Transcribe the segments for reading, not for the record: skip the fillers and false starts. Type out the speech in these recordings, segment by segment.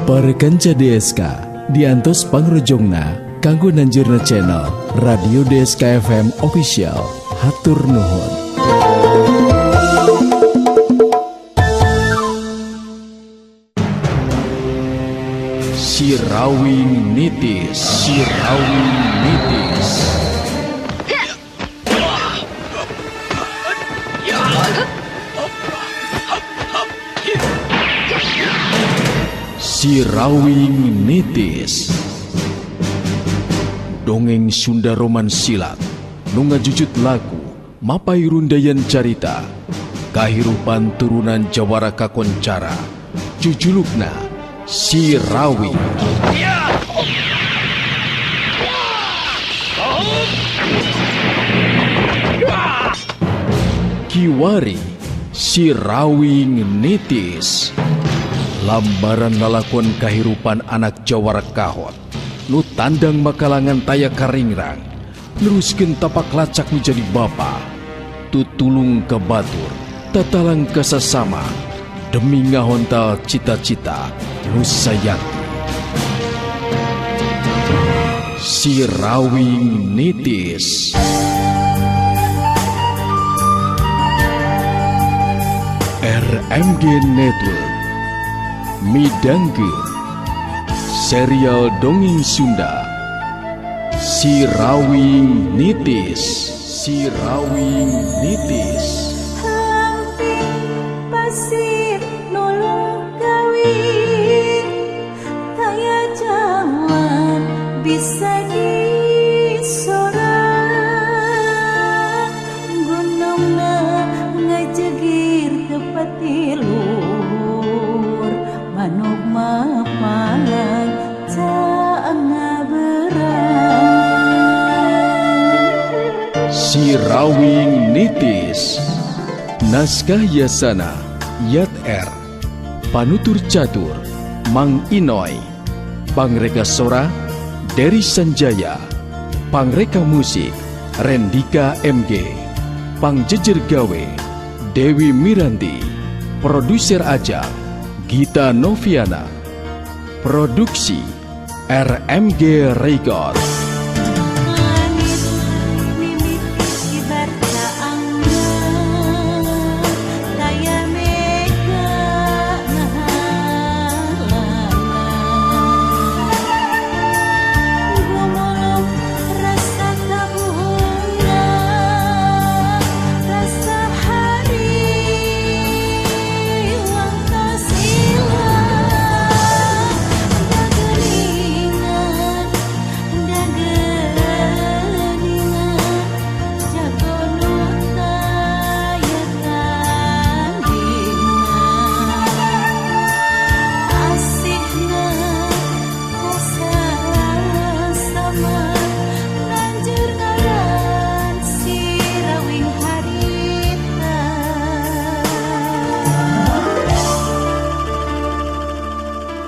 Para kanca DSK diantos pangrojongna kanggo nanjurna channel Radio DSK FM Official. Hatur nuhun. Sirawing nitis, sirawing nitis. Sirawing nitis. Dongeng Sunda Roman Silat nu ngajujut lagu mapai rundayan carita kahirupan turunan Jawara Kakoncara jujulukna Sirawi. Kiwari Sirawing nitis. Lambaran lalakon kahirupan anak Jawara Kahot nu tandang makalangan taya karingrang neruskeun tapak lacak menjadi bapa tutulung ke batur tatalang ke sesama demi ngahontal cita-cita nu sayakti. Sirawing nitis. RMG Network midangkeun serial dongeng Sunda Sirawing nitis. Sirawing nitis. Pasir nulung kawin taya jaman bisa disorang gunungna ngajegir tepat tilur manuk mapalang caang ngaberang. Sirawing nitis. Naskah Yasana Yat R. Panutur catur Mang Inoy. Pangreka sora Dery Sanjaya. Pangreka musik Rendika MG. Pangjejer gawe Dewi Miranti. Produser ajang Gita Noviana. Produksi RMG Record.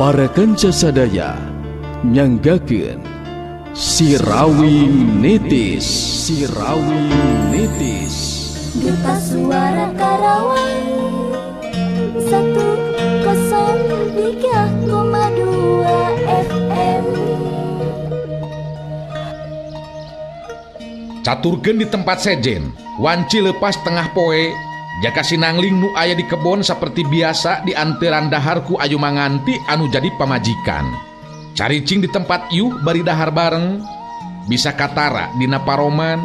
Para kanca sadaya nyanggakeun Sirawing nitis. Sirawing nitis. Duta Suara Karawang 103,2 FM. Caturkeun di tempat sejen wanci lepas tengah poe jaka sinangling nu aya di kebon seperti biasa di anteran daharku ayu manganti anu jadi pamajikan. Caricing di tempat ieu bari dahar bareng bisa katara dina paroman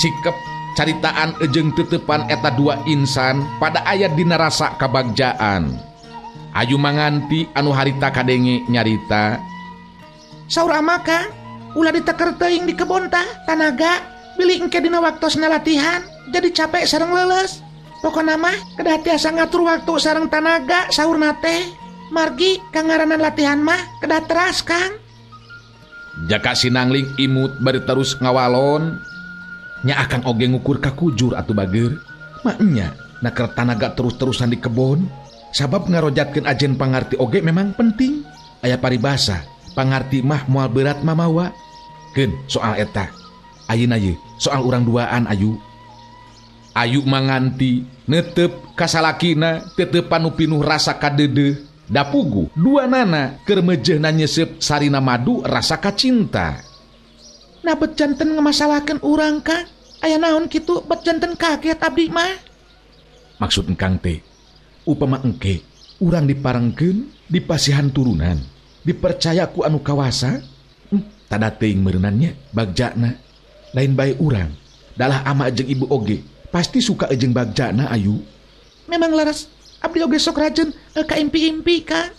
cikep caritaan ejeng tetepan eta dua insan pada ayat dina rasa kabagjaan. Ayu manganti anu harita kadenge nyarita saur amaka ulah diteker teuing di kebon tah tanaga bilih engke dina waktosna latihan jadi capek sareng leles. Pokona mah kedah tiasa ngatur waktu sareng tanaga saurna teh. Margi kangaranan latihan mah kedah teras Kang. Jaka sinangling imut bari terus ngawalon nya akang oge ngukur kakujur atuh bageur. Maknya naker tanaga terus-terusan di kebon sabab ngarojatkeun ajen pangarti oge memang penting. Aya paribasa pangarti mah moal berat mamawa. Keun soal eta. Ayeuna ye soal urang duaan ayu. Ayu manganti netep kasalakina tetepan nu pinuh rasa kadede Dapugu dua nana keur mejehna nyesep sarina madu rasa kacinta. Nah bet janten ngemasalahkan urang Kang. Aya naon kitu bet janten kaget abdi mah. Maksud engkang teh upama engke urang diparengkeun dipasihan turunan dipercaya ku anu kawasa tada teuing meureunannya bagjana lain bae urang dalah ama jeung ibu oge pasti suka jeung bagjana ayu. Memang laras abdi oge sok rajeun kaimpi-impi Kang.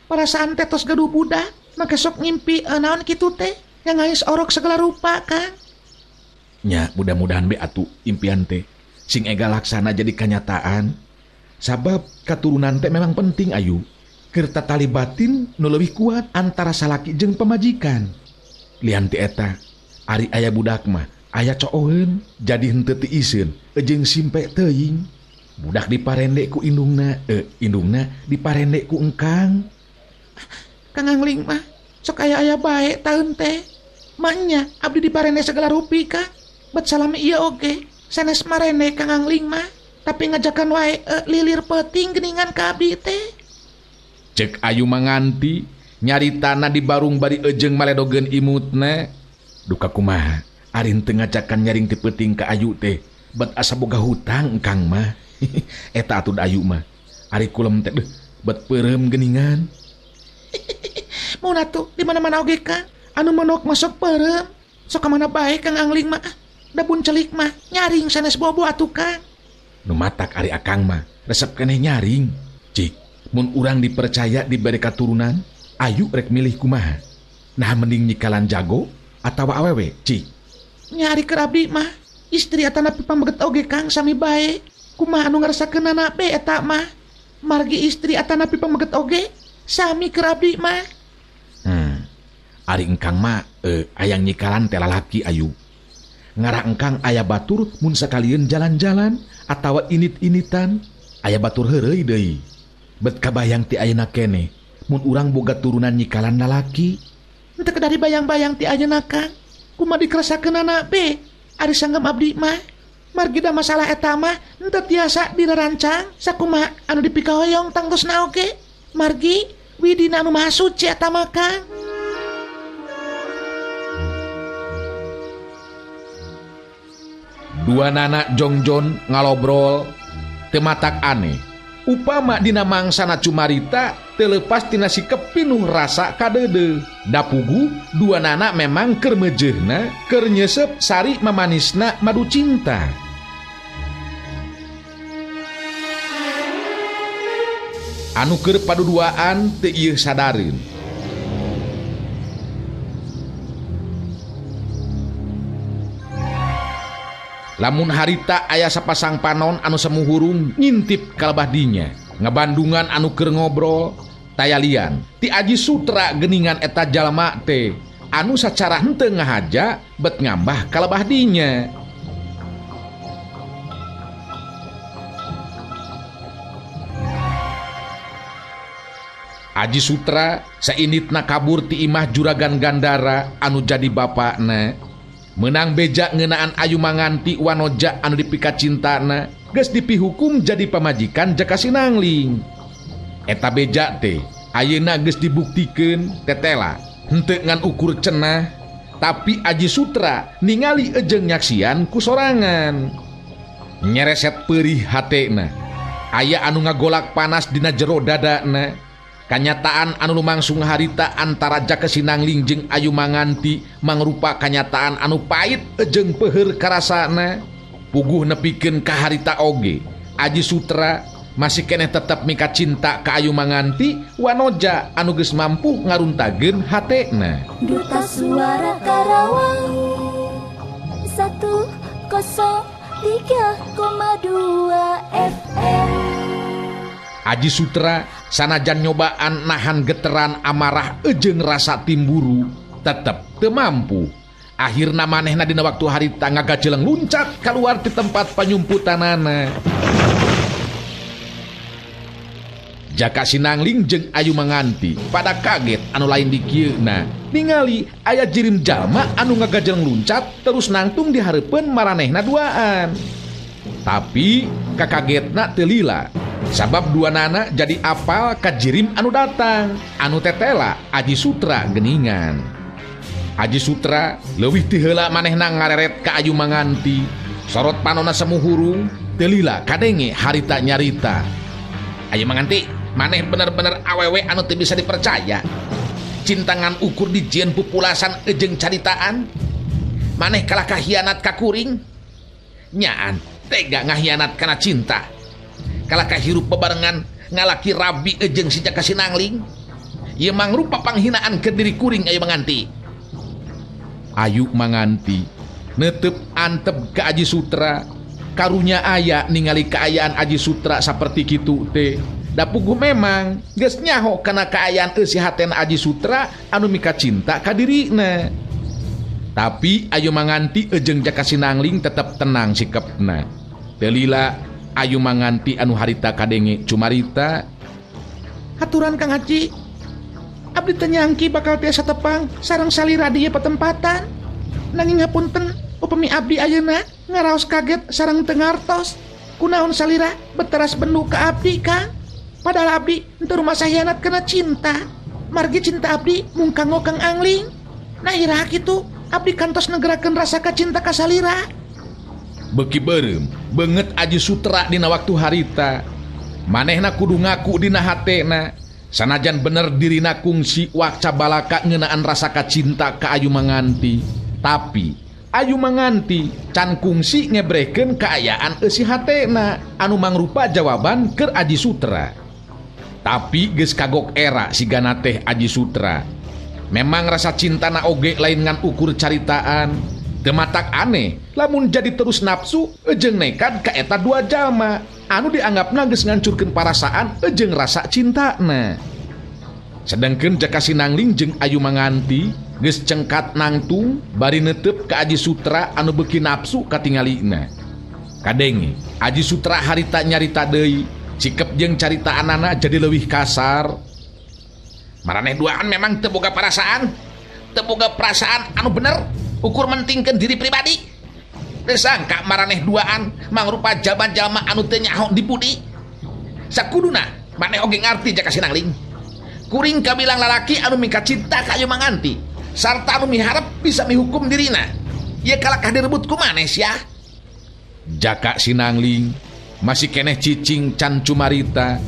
Perasaan teh tos gaduh budak maka sok ngimpi naon kitu teh yang ngais orok segala rupa Kang. Nya mudah-mudahan be atuh impian teh sing ega laksana jadi kenyataan. Sabab katurunan teh memang penting ayu. Keur tali batin nu leuwih kuat antara salaki jeung pamajikan. Lian ti eta ari aya budak mah aya cooeun jadi henteu tiiseun jeung simpe teuing. Budak diparende ku indungna diparende ku engkang. Kang Angling mah sok aya bae taeun teh. Maknya abdi diparende segala rupi Kang. Bet salami ieu oge sanes marene Kang Angling mah. Tapi ngajakan wae lilir peuting geuningan ka abdi teh. Cek ayu manganti nyaritana di barung bari ejeng maledogeun imutna. Duka kumaha ari henteu ngajakan nyaring ti peuting ka ayu teh bet asa boga hutang engkang mah. Eta atuh ayu mah ari kulem teh bet peureum geuningan. Mun atuh di mana-mana oge Kang anu menok masuk peureum. Sok ka mana bae Kang Angling mah. Da bun celik mah nyaring sanes bobo atuh Kang. Nu matak ari akang mah resep keneh nyaring. Cik mun urang dipercaya dibere katurunan ayu rek milih kumaha. Nah mending nyikalan jago atawa awewe cik. Nyari keur abdi mah istri atana pambeget oge Kang sami bae. Kumaha anu ngarasakeun anak be eta mah. Margi istri atana pambeget oge sami keur abdi mah. Ari engkang mah ayang nyikalan teh lalaki ayu. Ngara engkang aya batur mun sakalieun jalan-jalan atawa init-initan aya batur heureuy deui. Bet kabayang ti ayeuna keneh mun urang boga turunan nyikalan lalaki. Henteu kedari bayang-bayang ti ayeuna Kang. Kumaha dikerasakeun anak be ari sanggem abdi mah. Margi da masalah eta mah henteu tiasa direrancang sakumaha anu dipikahoyong tangtosna oge. Margi widina anu maha suci eta mah Kang. Dua nana jongjon ngalobrol tematak aneh. Upama dina mangsana cumarita telepas tina sikep pinuh rasa kadede. Dapugu dua nana memang keur mejehna keur nyesep sari mamanisna madu cinta. Anu keur paduduaan teu ieu sadareun. Lamun harita aya sapasang panon anu samuhurung ngintip kalebah dinya ngabandungan anu keur ngobrol tayalian ti Aji Sutra geuningan eta jalma teh anu sacara henteu ngahaja bet ngambah kalebah dinya. Aji Sutra sainitna kabur ti imah juragan Gandara anu jadi bapakna. Menang beja ngeunaan ayu manganti wanoja anu dipika cintana geus dipihukum jadi pamajikan jaka Sinangling. Eta beja teh ayeuna geus dibuktikeun tetela henteu ngan ukur cenah tapi Aji Sutra ningali ejeng nyaksian ku sorangan. Nyereset peurih hatena aya anu ngagolak panas dina jero dadana. Kanyataan anu lumangsung harita antara jaka Sinangling jeung ayu manganti mangrupa kanyataan anu pait jeung peuheur karasana. Puguh nepikeun ka harita oge Aji Sutra masih keneh tetep mika cinta ka ayu manganti wanoja anu geus mampu ngaruntageun hatena. Duta Suara Karawang 103,2 FM. Aji Sutra sanajan nyobaan nahan geteran amarah ejeng rasa timburu tetep teu mampu. Akhirna manehna dina waktu harita ngagajeleng luncat keluar di tempat panyumputanana. Jaka Sinangling jeung ayu manganti pada kaget anu lain di kieuna ningali aya jirim jalma anu ngagajeleng luncat terus nangtung di hareupeun maranehna duaan. Tapi kakagetna teu lila Sabab dua nana jadi apal kajirim anu datang, anu tetela Aji Sutra geningan. Aji Sutra leuwih ti heula manehna ngareret ka Ayu Manganti, sorot panonna semuhurung, telila kadenge harita nyarita. Ayu Manganti, maneh bener-bener awewe anu teu bisa dipercaya. Cintangan ukur di jieun pupulasan ejeng caritaan. Maneh kalah kahianat ka kuring. Nyaan tega ngahianat kana cinta. Kalah kahirup bebarengan ngalaki rabi ejeng si Jaka Sinangling. Ieu mangrupa panghinaan ke diri kuring Ayu Manganti. Ayu Manganti neuteup antep ke Aji Sutra, karunya aya ningali kaayaan Aji Sutra saperti kitu teh. Da puguh memang geus nyaho kana kaayaan eusi hatena Aji Sutra anu mika cinta ka dirina. Tapi Ayu Manganti ejeng Jaka Sinangling tetep tenang sikepna. Telila Ayu Manganti anu harita kadenge cumarita, Haturan Kang Haji, abdi teu nyangki bakal tiasa tepang sareng salira di ieu patempatan. Nanging hapunten upami abdi ayeuna ngaraos kaget sareng teu ngartos kunaon salira beteras bendu ka abdi Kang. Padahal abdi henteu rumasa hianat kena cinta. Margi cinta abdi mung kanggo Kang Angling. Nah iraha kitu abdi kantos negerakeun rasa kacinta ka salira. beuki beureum beungeut Aji Sutra dina waktu harita. Manehna kudu ngaku dina hatena, sanajan bener dirina kungsi wakca balaka ngeunaan rasa kacinta ka Ayu Manganti. Tapi Ayu Manganti can kungsi ngebrehkeun kaayaan eusi hatena anu mangrupa jawaban keur Aji Sutra. Tapi geus kagok era sigana teh Aji Sutra. Memang rasa cintana oge lain ngan ukur caritaan. Teu matak aneh lamun jadi terus nafsu ejeng nekad ka eta dua jalma anu dianggapna geus ngancurkeun parasaan ejeng rasa cintana. Sedengkeun Jaka Sinangling jeung Ayu Manganti geus cengkat nangtung bari neuteup ka Aji Sutra anu beuki nafsu katingalina. Kadenge Aji Sutra harita nyarita deui, sikep jeung caritaanana jadi leuwih kasar. Maraneh duaan memang teu boga perasaan anu bener ukur mentingkeun diri pribadi. Teu sangka maraneh duaan mangrupa jalma-jalma anu teu nyaho dipudi. Sakuduna maneh oge ngarti Jaka Sinangling. Kuring kabilang lalaki anu mika cinta ka Ayu Manganti sarta anu miharep bisa mihukum dirina. Ieu kalakah direbut ku maneh sia. Jaka Sinangling masih keneh cicing can cumarita.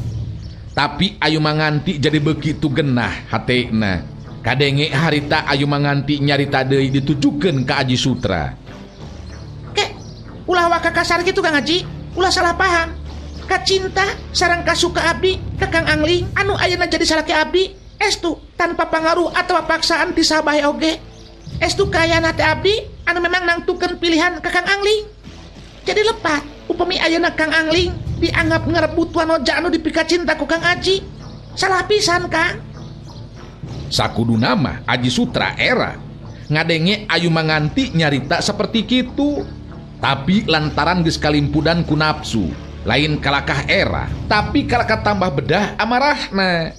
Tapi Ayu Manganti jadi begitu genah hatena. Kadenge harita Ayu Manganti nyarita deui ditujukeun ka Aji Sutra. Ulah waka kasar gitu Kang Haji, ulah salah paham. Kacinta sareng kasuka abdi ka Kang Angling anu ayeuna jadi salaki abdi estu tanpa pangaruh atawa paksaan ti sabae oge. Estu kaayana teh abdi anu memang nangtukeun pilihan ka Kang Angling. Jadi lepat upami ayeuna Kang Angling dianggap ngarebut wanoja anu dipika cinta ku Kang Aji. Salah pisan Kang. Sakuduna mah Aji Sutra era ngadenge Ayu Manganti nyarita seperti kitu. Tapi lantaran geus kalimpudan ku nafsu, lain kalakah era, tapi kalakah tambah bedah amarahna.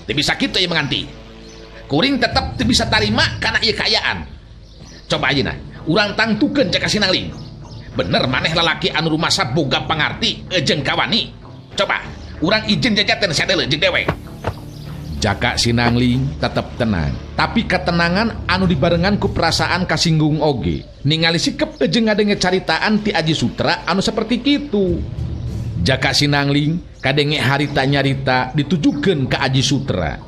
Teu bisa kitu Ayu Manganti. Kuring tetep teu bisa tarima kana ieu kaayaan. Coba ayeuna urang tangtukeun Jaka Sinangling. Bener maneh lalaki anu rumasa boga pangarti ejeng kawani. Coba urang izin jajaten sadeuleu jeung dewek. Jaka Sinangling tetep tenang, tapi ketenangan anu dibarengan ku perasaan kasinggung oge. Ningali sikep ejeng ngadenge caritaan ti Aji Sutra anu seperti kitu. Jaka Sinangling kadenge harita nyarita ditujukeun ka Aji Sutra.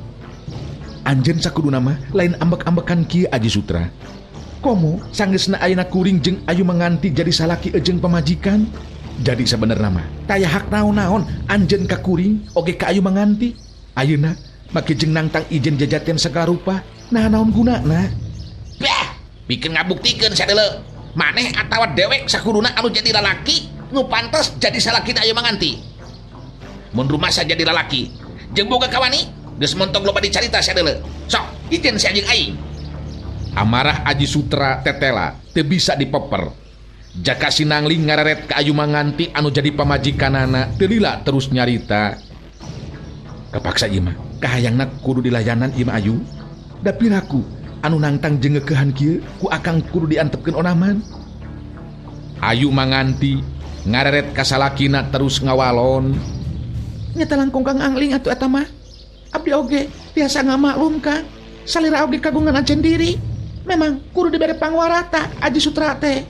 Anjeun sakuduna mah lain ambek-ambekan kieu Aji Sutra. Komo sanggeusna ayeuna kuring jeung Ayu Manganti jadi salaki ejeng pamajikan. Jadi sabenerna mah taya hak naon-naon anjeun ka kuring oge ka Ayu Manganti. Ayeuna make jeung nangtang ijen jajaten segala rupa, nah naon gunana? Bah, bikin ngabuktikeun sadeuleu. Maneh atawa dewek sakuduna anu jadi lalaki nu pantes jadi salaki Ayu Manganti. Mun rumasa jadi lalaki, jeung boga kawani, geus montong loba dicarita sadeuleu. Sok, ijen si anjeun aing. Amarah Aji Sutra tetela teu bisa dipeper. Jaka Sinangling ngareret ka Ayu Manganti anu jadi pamajikanana teu lila terus nyarita. Kapaksa ieu mah kahayangna kudu dilayanan ieu mah Ayu. Da piraku anu nangtang jengeukehan kieu ku akang kudu diantepkeun onaman. Ayu Manganti ngareret kasalakina terus ngawalon. Nyata langkung Kang Angling atuh eta mah. Abdi oge tiasa ngamaklum Kang. Salira oge kagungan ajen diri. Memang kudu dibere pangwarata Aji Sutra teh.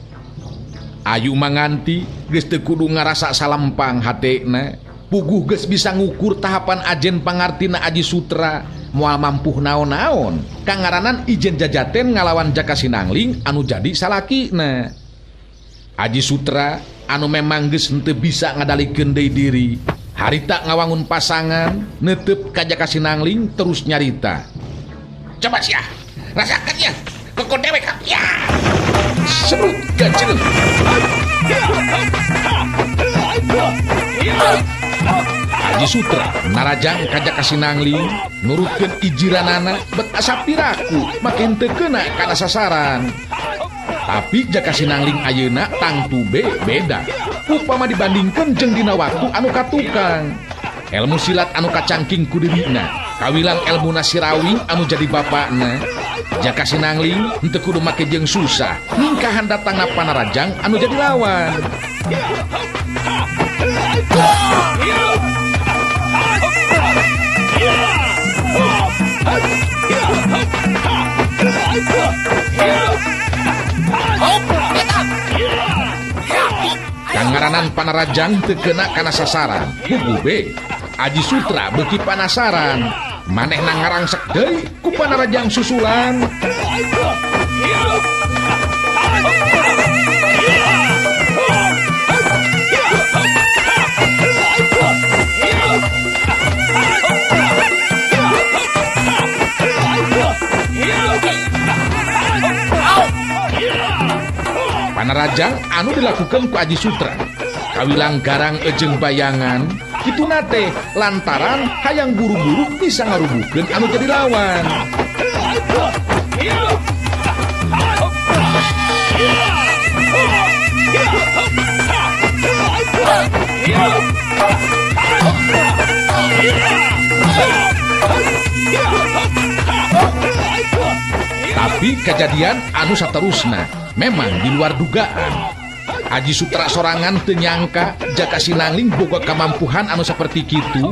Ayu manganti geus teu kudu ngarasa salempang hatena. Puguh geus bisa ngukur tahapan ajen pangartina Aji Sutra moal mampuh naon-naon. Kangaranan ijen jajaten ngalawan Jaka Sinangling anu jadi salakina. Aji Sutra anu memang geus henteu bisa ngadalikeun deui diri. Harita ngawangun pasangan neuteup ka Jaka Sinangling terus nyarita. Coba sia, rasakan ya. Koko dewek ya. Serut gajil. Aji Sutra narajang ka Jaka Sinangling nurutkeun ijiranana bet asa piraku makin teu keuna kana sasaran. Tapi Jaka Sinangling ayeuna tangtu beda. Upama dibandingkeun jeung dina waktu anu katukang. Ilmu silat anu kacangking ku dirina, kawilang ilmu Nasirawing anu jadi bapakna. Jaka Sinangling henteu kudu make jeung susah ningkahan datangna Panarajang anu jadi lawan. Kangaranan Panarajang teu keuna kana sasaran. Bubube Aji Sutra beuki panasaran. Manehna ngarangsek deui ku Panarajang susulan. Panarajang anu dilakukan ku Aji Sutra kawilang garang ejeng bayangan kitu nate lantaran hayang buru-buru bisa ngarubukeun anu jadi lawan. Tapi kejadian anu saterusna memang di luar dugaan. Aji Sutra sorangan teu nyangka Jaka Sinangling boga kamampuhan anu saperti kitu.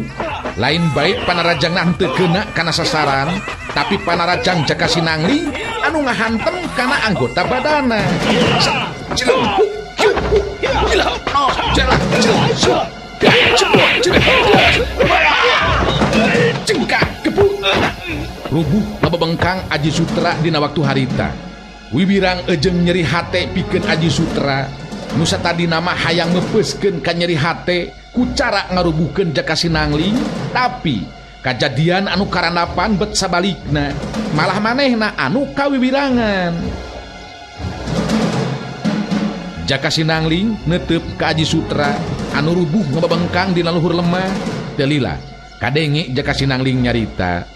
Lain baik Panarajangna henteu keuna kana sasaran, tapi Panarajang Jaka Sinangling anu ngahantem kana anggota badana. Rubuh ngabebengkang Aji Sutra dina waktu harita. Wibirang ejeng nyeri hate pikeun Aji Sutra. Nusa tadi nama hayang mepeskeun ka nyeri hate ku cara ngarubuhkeun Jaka Sinangling, tapi kajadian anu karandapan bet sabalikna, malah manehna anu kawiwirangan. Jaka Sinangling neuteup ka Aji Sutra anu rubuh ngababengkang dina luhur lemah. Teu lila kadenge Jaka Sinangling nyarita,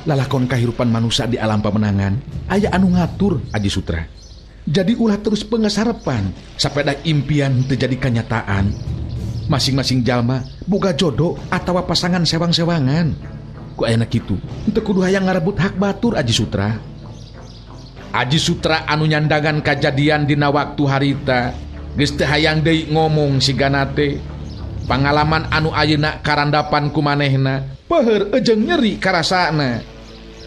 lalakon kahirupan manusia di alam pamenangan aya anu ngatur Aji Sutra. Jadi ulah terus pengesarepan sapeda impian terjadi kenyataan. Masing-masing jalma boga jodoh atawa pasangan sewang-sewangan. Ku aya kitu henteu kudu hayang ngarebut hak batur Aji Sutra. Aji Sutra anu nyandangan kajadian dina waktu harita geus teu hayang deui ngomong sigana teh. Pangalaman anu ayeuna karandapan ku manehna peuheur ejeng nyeri karasana.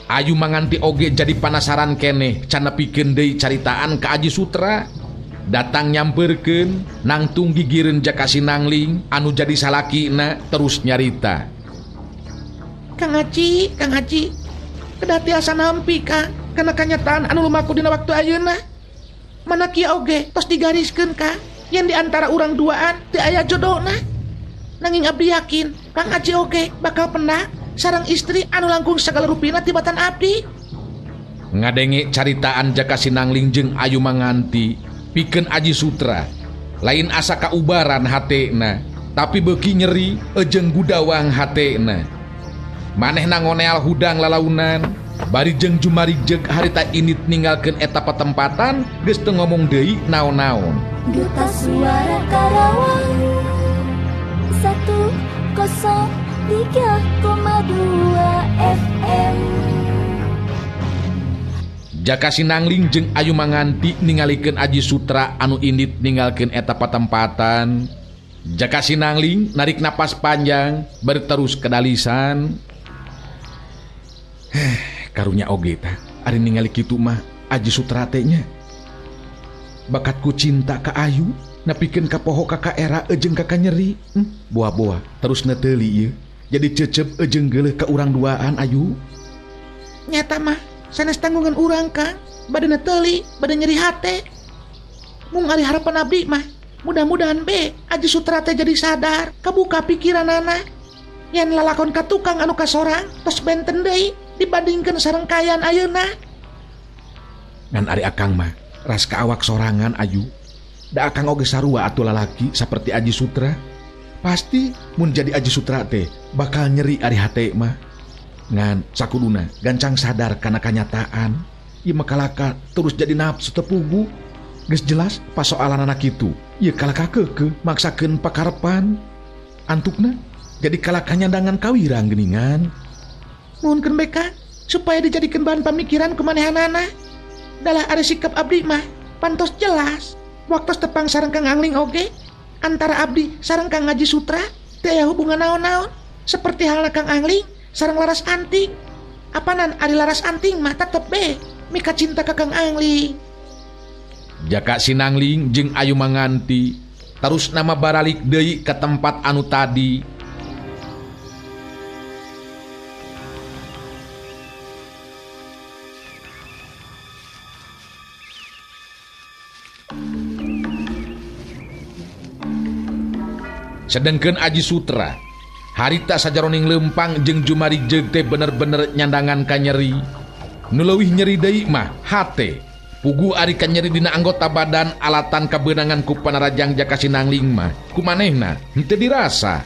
Ayu manganti oge jadi panasaran keneh can nepikeun deui caritaan ka Aji Sutra. Datang nyampeurkeun nangtung gigireun Jaka Sinangling anu jadi salakina terus nyarita. Kang Haji, kedah tiasa nampi Kang kana kanyataan anu lumaku dina waktu ayeuna. Mana kieu oge tos digariskeun Kang yen di antara urang duaan teu aya jodohna. Nanging abdi yakin Kang Haji oge bakal pena sareng istri anu langkung sagala rupina tibatan abdi. Ngadenge caritaan Jaka Sinangling jeung Ayu manganti pikeun Aji Sutra lain asa kaubaran hatena, tapi beuki nyeri ejeng gudawang hatena. Manehna ngoneal hudang lalaunan bari jeung jumarijeg harita init ninggalkeun eta patempatan geus teu ngomong deui naon-naon. Duta Suara Karawang 103,2 FM. Jaka Sinangling jeung Ayu Manganti ningalikeun Aji Sutra anu indit ninggalkeun eta patempatan. Jaka Sinangling narik napas panjang berterus kedalisan. Karunya oge tah ari ningali kitu mah Aji Sutra teh nya. Bakatku cinta ka Ayu napikeun ka poho kakak era jeung kakak nyeri. Boa-boa terus neteuli ieu. Jadi cecep jeung geuleuh ka urang duaan Ayu. Nyata mah sanes tanggungan urang Kang, bade neteuli, bade nyeri hate. Mung ari harapan abdi mah, mudah-mudahan Aji Sutra teh jadi sadar, kabuka pikiranana. Yen lalakon ka tukang anu kasorang, tos benten deui dibandingkeun sareng kaayaan ayeuna. Ngan ari akang mah, ras ka awak sorangan Ayu. Da akang oge sarua atuh lalaki saperti Aji Sutra. Pasti mun jadi Aji Sutra teh bakal nyeri ari hate mah. Ngan sakuduna gancang sadar kana kanyataan ieu mah kalaka terus jadi nafsu tepugu. Geus jelas pasoalan anak kitu ieu kalaka keukeuh maksakeun pakarepan. Antukna jadi kalaka nyandangan kawirang geuningan. Muhunkeun beka supaya dijadikeun bahan pamikiran kumanehanana. Dalah ari sikap abdi mah pantos jelas. Waktos tepang sareng Kang Angling oge antara abdi sareng Kang Aji Sutra teu aya hubungan naon-naon seperti halna Kang Angling sareng Laras Anting. Apanan ari Laras Anting mah tetep mika cinta ka Kang Angling. Jaka Sinangling jeung Ayu Manganti terus nama baralik deui ke tempat anu tadi. Sedengkeun Aji Sutra harita sajaroning lempang jeung jumarijeg teh bener-bener nyandangan ka nyeri. Nu leuwih nyeri deui mah hate. Pugu ari ka nyeri dina anggota badan alatan kabeunangan ku Panarajang Jaka Sinangling mah kumanehna henteu dirasa.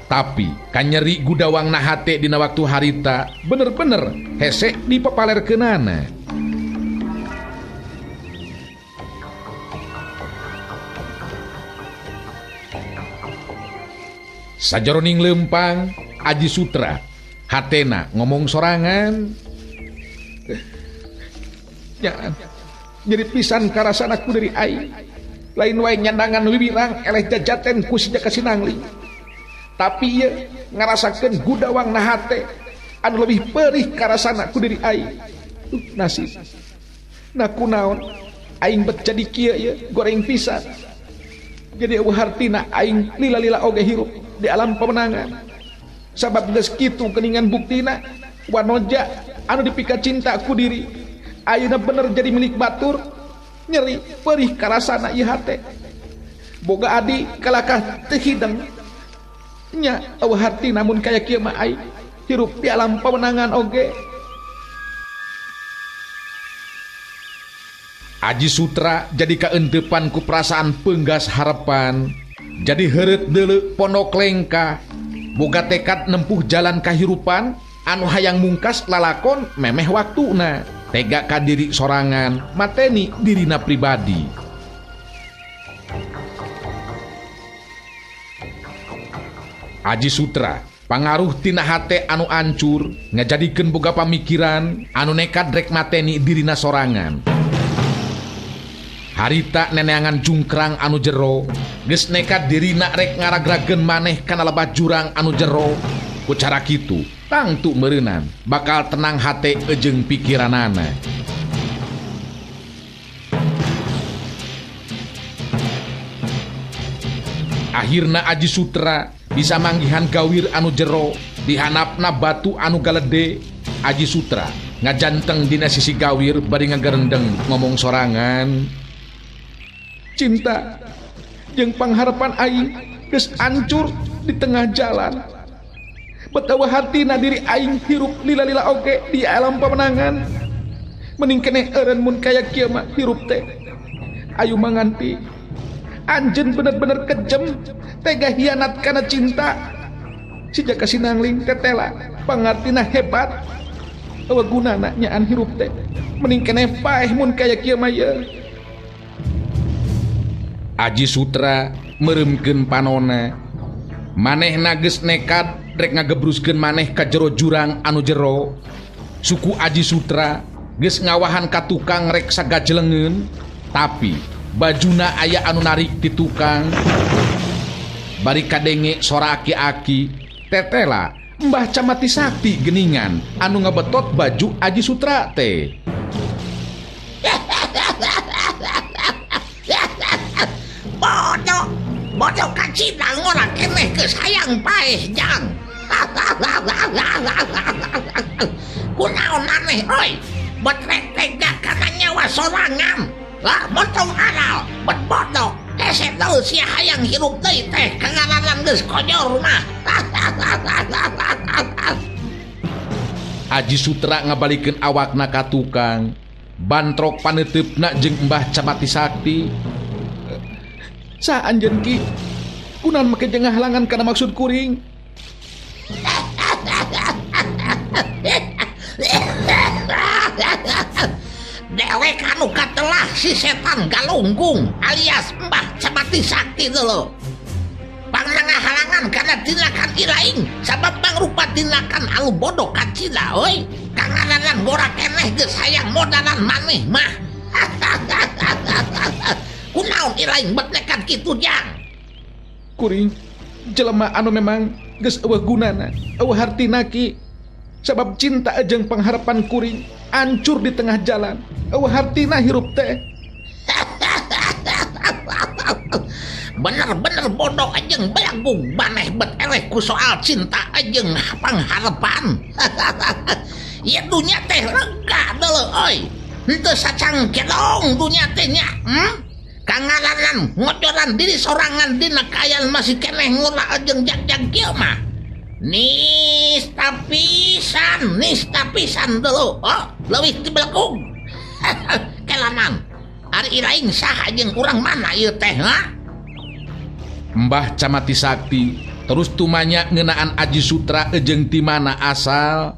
Tapi ka nyeri gudawangna hate dina waktu harita bener-bener hese dipapalerkeunana. Sajaroning lempang Aji Sutra hatena ngomong sorangan. Jangan jadi pisan karasanaku dari ai. Lain wae nyandangan wiwirang eleh jajaten ku si Jaka Sinangling. Tapi ieu ngarasakeun gudawangna hate anu leuwih peurih karasanaku dari ai. Nasib. Na kunaon aing bet jadi kieu ieu goreng pisan. Jadi eueuh hartina aing lila-lila oge hirup di alam pemenangan. Sabab geus kitu geuningan buktina wanoja anu dipika cinta ku diri ayeuna bener jadi milik batur. Nyeri perih karasana ieu hate. Boga adi kalakah teu hideng nya eueuh harti namun kaya kieu mah aing hirup di alam pemenangan oge. Aji Sutra jadi kaentepan ku perasaan peunggas harapan. Jadi heureut deuleu pondok lengka boga tekad nempuh jalan kahirupan anu hayang mungkas lalakon memeh waktuna. Tega ka diri sorangan mateni dirina pribadi. Aji Sutra pangaruh tina hate anu ancur ngajadikeun boga pamikiran anu nekad rek mateni dirina sorangan. Harita neneangan jungkrang anu jero geus nekat dirina rek ngaragrageun maneh kana lebah jurang anu jero. Ku cara kitu tangtu meureunan bakal tenang hate jeung pikiranana. Akhirna Aji Sutra bisa manggihan gawir anu jero di handapna batu anu galede. Aji Sutra ngajanteng dina sisi gawir bari ngagerendeng ngomong sorangan. Cinta jeung pangharapan aing geus ancur di tengah jalan. Betawa hartina diri aing hirup lila-lila oge di alam pemenangan. Mending keneh eureun mun kaya kieu mah hirup teh. Ayu Manganti, anjeun bener-bener kejem, tega hianat kana cinta. Si Jaka Sinangling tetela pangartina hebat. Eueuh gunana nyaan hirup teh. Mending keneh paeh mun kaya kieu mah ye. Aji Sutra meuremkeun panonna. Manehna geus nekad rek ngagebruskeun maneh ka jero jurang anu jero. Suku Aji Sutra geus ngawahan ka tukang rek sagajlengeun, tapi bajuna aya anu narik ti tukang. Bari kadenge sora aki-aki, tetela Mbah Camati Sakti geningan anu ngabetot baju Aji Sutra teh. Bodoh kacina ngora keneh ke sayang paeh jang. Kunaon aneh oi, betrek tega kana nyawa sorangan. Lah montong aral, bet bodoh. Hese teu sia hayang hirup deui teh kangaranan geus konyor mah. Aji Sutra ngabalikeun awakna ka tukang, bantrok paneteupna jeung Mbah Camati Sakti. Sa anjeun ki, kunaon make jeung ngahalangan kana maksud kuring? Dewek anu katelah si setan Galunggung alias Mbah Camati Sakti dulu. Pangangahalangan karena tindakan ilaing sabab mangrupa tindakan anu bodoh kacina oi. Kangaranan gora keneh geus hayang modalan maneh mah. Kunaon ilaing bet nekat kitu jang? Kuring jelema anu memang geus eueuh gunana, eueuh hartina ki. Sabab cinta jeung pengharapan kuring hancur di tengah jalan. Eueuh hartina hirup teh. Bener-bener bodoh ajeng belagu maneh bet eleh ku soal cinta ajeng pangharapan. Ya dunya teh lega deuleu oi. Henteu sacang kedong dunya teh nya. Kangaranan ngocoran diri sorangan dina kaayaan masih keneh ngolah ajeng jag-jag kieu mah. Nista pisan dulu. Oh, leuwih ti belakung. Kelaman. Ari ilaing saha jeung urang mana ieu teh, ha? Mbah Camati Sakti terus tumanya ngeunaan Aji Sutra jeung ti mana asal.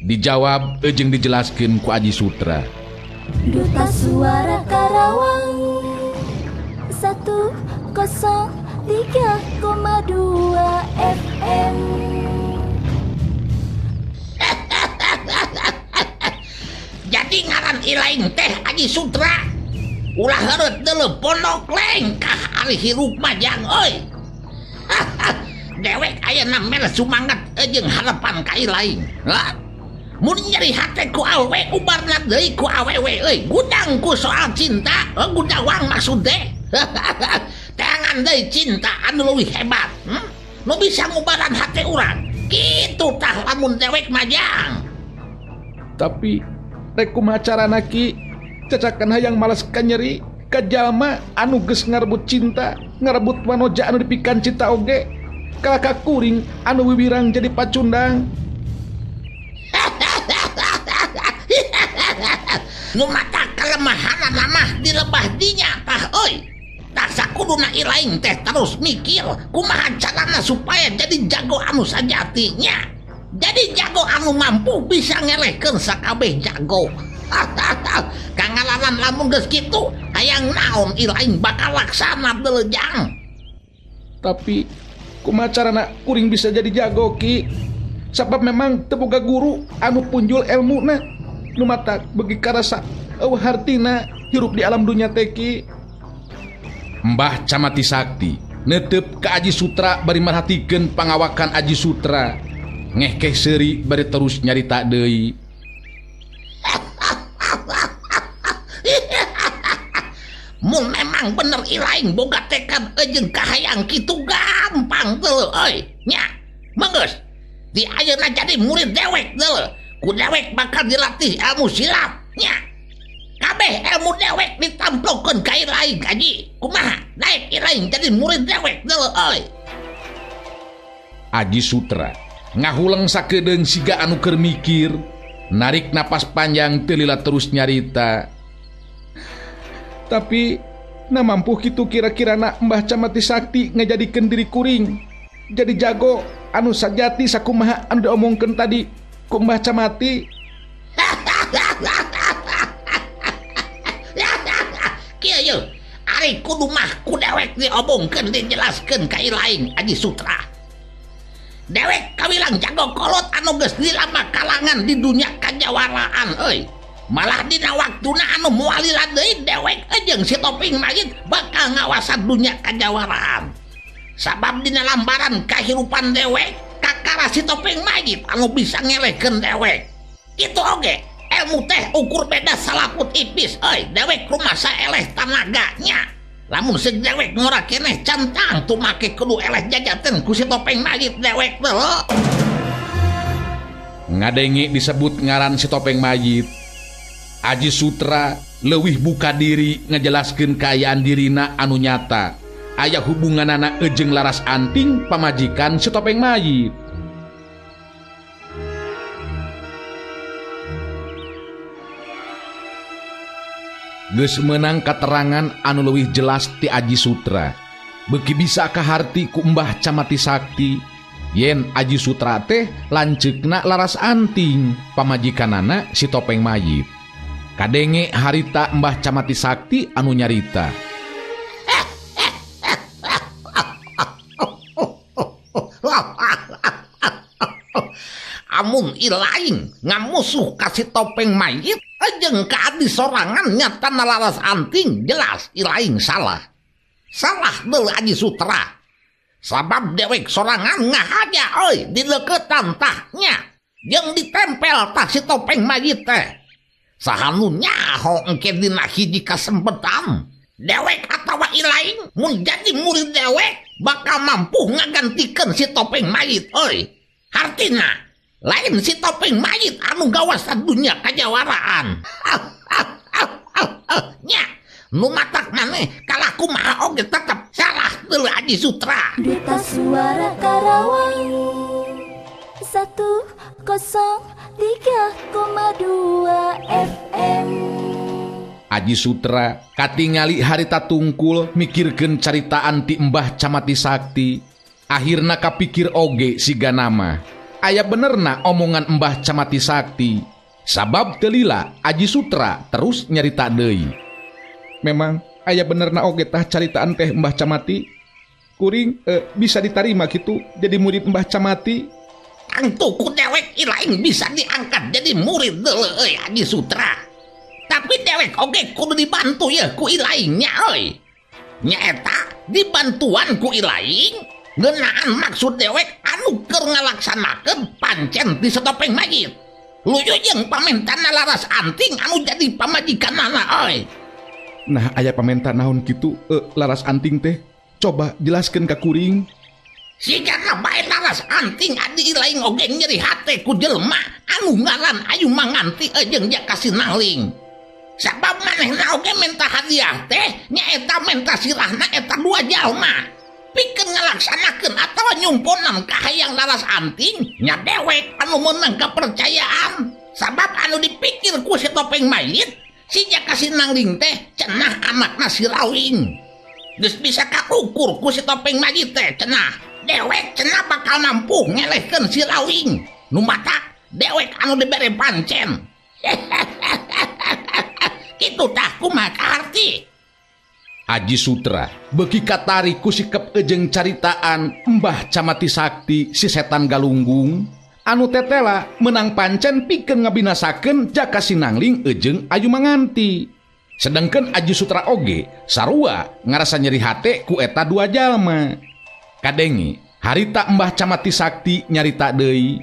Dijawab jeung dijelaskeun ku Aji Sutra. Duta Suara Karawang 103,2 FM. Jadi ngaran ilaing teh Aji Sutra. Ulah heureut deuleu pondok leng kah ari hirup majang euy. Dewek ayeuna mel sumangat jeung harapan ka ilaing. Mun nyeri hate ku awe ubarna deui ku awewe euy. Gudang ku soal cinta, gudawang maksud teh. Tangan deui cinta anu leuwih hebat. Nu bisa ngubaran hate urang. Kitu tah lamun dewek majang. Tapi rek kumaha carana ki? Cacakan hayang malas kanyeri ka jalma anu geus ngarebut cinta, ngarebut wanoja anu dipikan cinta oge. Kalaka kuring anu wiwirang jadi pacundang. Nu mata kelemahan mah dilebah dinya tah euy. Tah sakuduna ilaing teh terus mikir kumaha carana supaya jadi jago anu sajatinya. Jadi jago anu mampu bisa ngelehkeun sakabeh jago. Kangalanan lamun geus kitu hayang naon ilaing bakal laksana deuleu jang. Tapi kumaha carana kuring bisa jadi jago ki? Sabab memang teu boga guru anu punjul elmuna. Nu matak beuki karasa eueuh hartina hirup di alam dunya teh ki. Mbah Camati Sakti netep ka Aji Sutra bari marhatikeun pangawakan Aji Sutra. Ngehkeh seuri bari terus nyarita deui. Mun memang bener ilaing boga tekad jeung kahayang kitu gampang teu euy. Nya, manggeus. Di ayeuna jadi murid dewek teu. Ku dewek bakal dilatih ilmu silap. Nya. Kabeh ilmu dewek ditamplokeun ka ilaing Aji. Kumaha? Daek ilaing jadi murid dewek teu euy. Aji Sutra ngahuleng sakedeung siga anu keur mikir, narik napas panjang teu lila terus nyarita. Tapi na mampu kitu kira-kirana Mbah Camati Sakti ngajadikeun diri kuring jadi jago anu sajati sakumaha anu diomongkeun tadi ku Mbah Camati. Kieu ye, ari kudu mah ku dewek diomongkeun dijelaskeun ka ilaing Aji Sutra. Dewek kawilang jago kolot anu geus dilama kalangan di dunia kajawaraan euy. malah dina waktuna anu moal lila deui dewek jeung si Topeng Mayit bakal ngawasan dunya kajawaraan. Sabab dina lambaran kahirupan dewek kakara si Topeng Mayit anu bisa ngelehkeun dewek. Kitu oge ilmu teh ukur beda salaput ipis euy dewek rumasa eleh tanaganya. Lamun si dewek ngora keneh cantang tuh make kudu eleh jajaten ku si Topeng Mayit dewek teh. Ngadengi disebut ngaran si Topeng Mayit, Aji Sutra leuwih buka diri ngejelaskeun kaayaan dirina anu nyata aya hubunganana jeung Laras Anting pamajikan si Topeng Mayit. Geus meunang katerangan anu leuwih jelas ti Aji Sutra beuki bisa kaharti ku Mbah Camati Sakti yen Aji Sutra teh lanceukna Laras Anting pamajikanana si Topeng Mayit. Kadenge harita Mbah Camati Sakti anu nyarita. Amun ilaing ngamusuh ka si Topeng Mayit jeung ka adi sorangan nyatana Laras Anting jelas ilaing salah. Salah deui Aji Sutra. Sabab dewek sorangan ngahaja euy di leuketan tahnya jeung ditempel tah si Topeng Mayit teh. Sahanu nyaho engke dina hiji kasempetan dewek atawa ilaing mun jadi murid dewek bakal mampu ngagantikeun si Topeng Mayit euy. Hartina lain si Topeng Mayit anu gawasan dunya kajawaraan. Nya nu matak maneh kalaku mah oge tetep salah deui Aji Sutra. Duta Suara Karawang 103,2 FM. Aji Sutra katingali harita tungkul mikirkeun caritaan ti Mbah Camati Sakti. Akhirna kapikir oge siga nama aya benerna omongan Mbah Camati Sakti. Sabab teu lila Aji Sutra terus nyarita deui. Memang aya benerna oge tah caritaan teh Mbah Camati. Kuring bisa ditarima gitu jadi murid Mbah Camati. Tangtu ku dewek ilaing bisa diangkat jadi murid deui Aji Sutra. Tapi dewek oge kudu dibantu ya ku ilaingnya euy. Nyaeta dibantuan ku ilaing ngeunaan maksud dewek anu keur ngalaksanakeun pancen di Topeng Mayit. Luyu jeung pamentana Laras Anting anu jadi pamajikanana euy. Nah aya pamenta naon kitu Laras Anting teh? Coba jelaskeun ka kuring. Sigana bae Laras Anting adi ilaing oge nyeri hate ku jelema anu ngaran Ayu Manganti jeung Jaka Sinangling. Sabab manehna oge menta hadiah teh nyaeta menta sirahna eta dua jalma. Pikeun ngalaksanakeun atawa nyumponan ka hayang Laras Anting nya dewek anu meunang kapercayaan. Sabab anu dipikir ku si Topeng Mayit si Jaka Sinangling teh cenah anakna si Rawing. Geus bisa kaukur ku si Topeng Mayit teh cenah dewek cenah bakal mampu ngelehkeun si Rawing. Nu matak dewek anu dibere pancen. Kitu tah kumaha kaharti. Aji Sutra beuki katari ku sikep jeung caritaan Mbah Camati Sakti si setan galunggung anu tetela menang pancen pikeun ngabinasakeun Jaka Sinangling jeung Ayu Manganti. Sedengkeun Aji Sutra oge sarua ngarasa nyeri hate ku eta dua jalma. Kadenge harita Mbah Camati Sakti nyarita deui.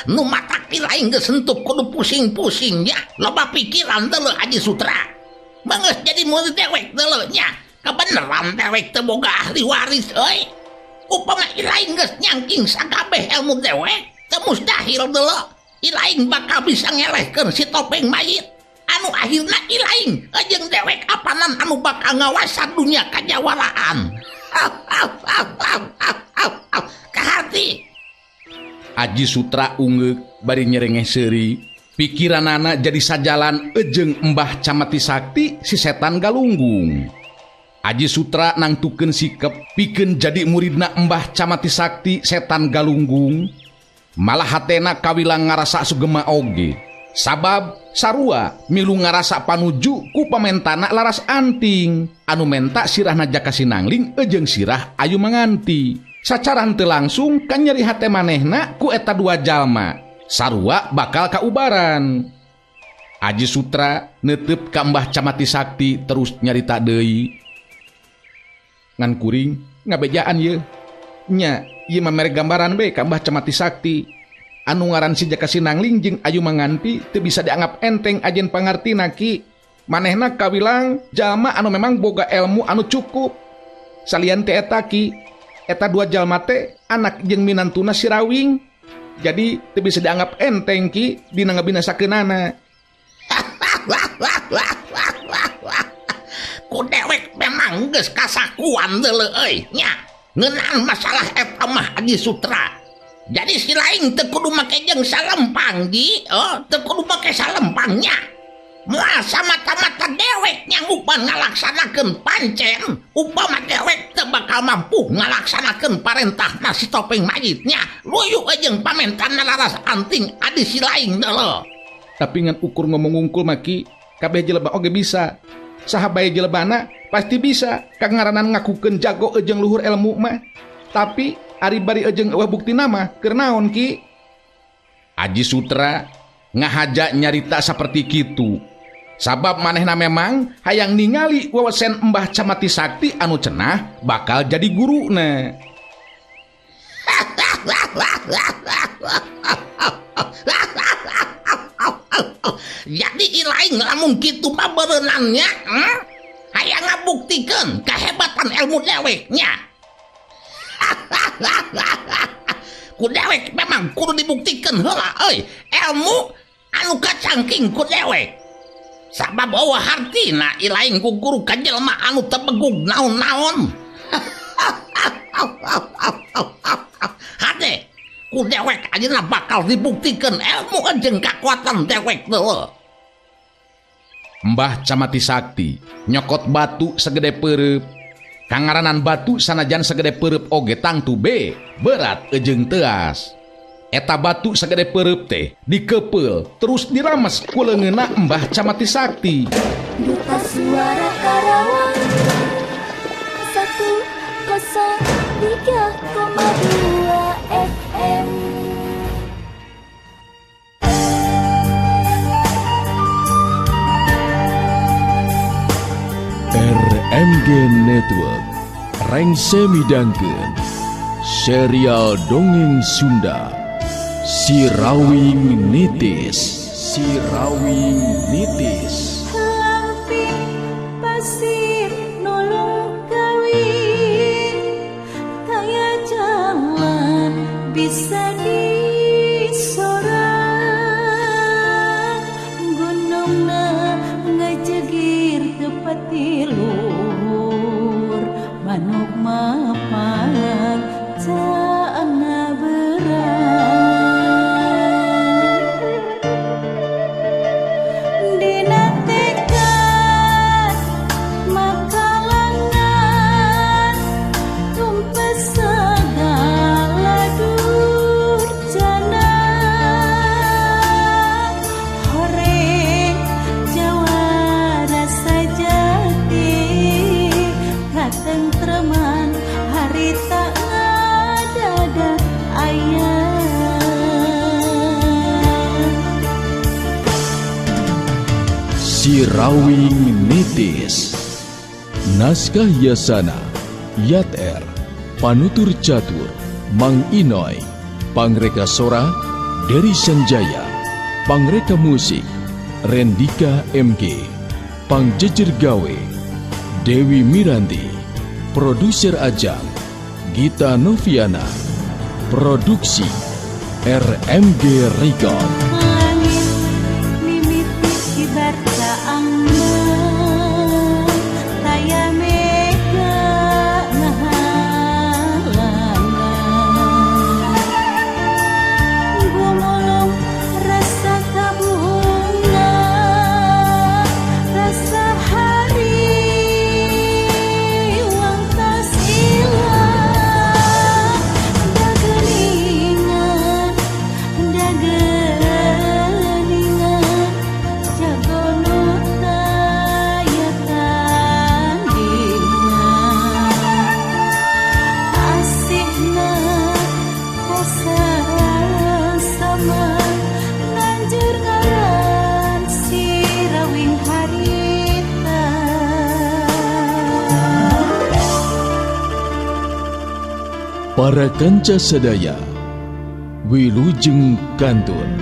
Nu matak ilaing geus sentup kudu pusing-pusing nya loba pikiran deuleu Aji Sutra. Beungeus jadi murid dewek deuleu nya kabeneran dewek teu boga ahli waris euy. Upama ilaing geus nyangking sakabeh ilmu dewek teu mustahil deuleu ilaing bakal bisa ngelehkeun si Topeng Mayit anu akhirna ilaing jeung dewek apanan anu bakal ngawasan dunya kajawaraan. Kahati Aji Sutra ungeuk bari nyerengeh seuri. Pikiranana jadi sajalan jeung Mbah Camati Sakti si setan galunggung. Aji Sutra nangtukeun sikep pikeun jadi muridna Mbah Camati Sakti setan galunggung. Malah hatena kawilang ngarasa sugema oge. Sabab sarua milu ngarasa panuju ku pamentana Laras Anting anu menta sirahna Jaka Sinangling jeung sirah Ayu Manganti. Sacara henteu langsung kan nyeri hate manehna ku eta dua jalma sarua bakal kaubaran. Aji Sutra neuteup ka Mbah Camati Sakti terus nyarita deui. Ngan kuring ngabejaan ye. Nya, ieu mah mere gambaran we ka Mbah Camati Sakti. Anu ngaran si Jaka Sinangling jeung Ayu Manganti teu bisa dianggap enteng ajeun pangartina ki. Manehna kawilang jalma anu memang boga ilmu anu cukup. Salian teh eta ki, eta dua jalma teh anak jeung minantuna si Rawing. Jadi teu bisa dianggap enteng ki dina ngabinasakeunana. Ku dewek memang geus kasakuan deuleu euy nya ngeunaan masalah eta mah Aji Sutra. Jadi si lain teu kudu make jeung salempang di teu kudu make salempangnya. Moal samata-mata dewek yang upah ngalaksanakeun pancen upama dewek teu bakal mampu ngalaksanakeun parentahna si Topeng Majidnya luyu jeung pamentanna laras anting adi si lain deuleu. Tapi ngan ukur ngomong ngungkul maki kabeh jelema oge bisa. Saha bae jelebana pasti bisa kangaranan ngakukeun jago jeung luhur ilmu mah. Tapi ari bari jeung eueuh buktina mah keur naon ki? Aji Sutra ngahaja nyarita saperti kitu. Sabab manehna memang hayang ningali wawesen Mbah Camati Sakti anu cenah bakal jadi guruna. Jadi ilaing lamun kitu mah beunangnya hayang ngabuktikeun kehebatan ilmu deweknya. Ku dewek memang kudu dibuktikeun heula euy ilmu anu kacangking ku dewek. Sabab eueuh hartina ilaing ku guru ka jelema anu teu begug naon-naon. Hade ku dewek ajeuna bakal dibuktikeun ilmu jeung kakuatan dewek deuleu. Mbah Camati Sakti nyokot batu segede peureup. Kangaranan batu sanajan segede peureup oge tangtu be berat jeung teas. Eta batu segede peureup teh dikepeul terus dirames ku leungeunna Mbah Camati Sakti. Duta Suara Karawang 103,2 FM. RMG Network rengse midangkeun serial dongeng Sunda Si Rawing Nitis. Si Rawing Nitis. Lampir pasir nulung kawin kaya jalan bisa disorang gunungna ngajegir tepat luhur manuk mapan caana berang dina tekad makalangan tumpes segala durjana horeng Jawa rasa jati katentreman harita ngadadak aya. Si Rawing Nitis. Naskah Yasana Yat R. Panutur Catur Mang Inoy. Pangreka Sora Dery Sanjaya. Pangreka Musik Rendika MG. Pangjejer Gawe Dewi Miranti. Produser Ajang Gita Noviana. Produksi RMG Record. Langit mimiti kibar caangna taya mega ngahalangan gumulung rasa tabuna rasa hari wangtas ilang dagelingan dagelingan Para kanca sadaya, wilujeng kantun.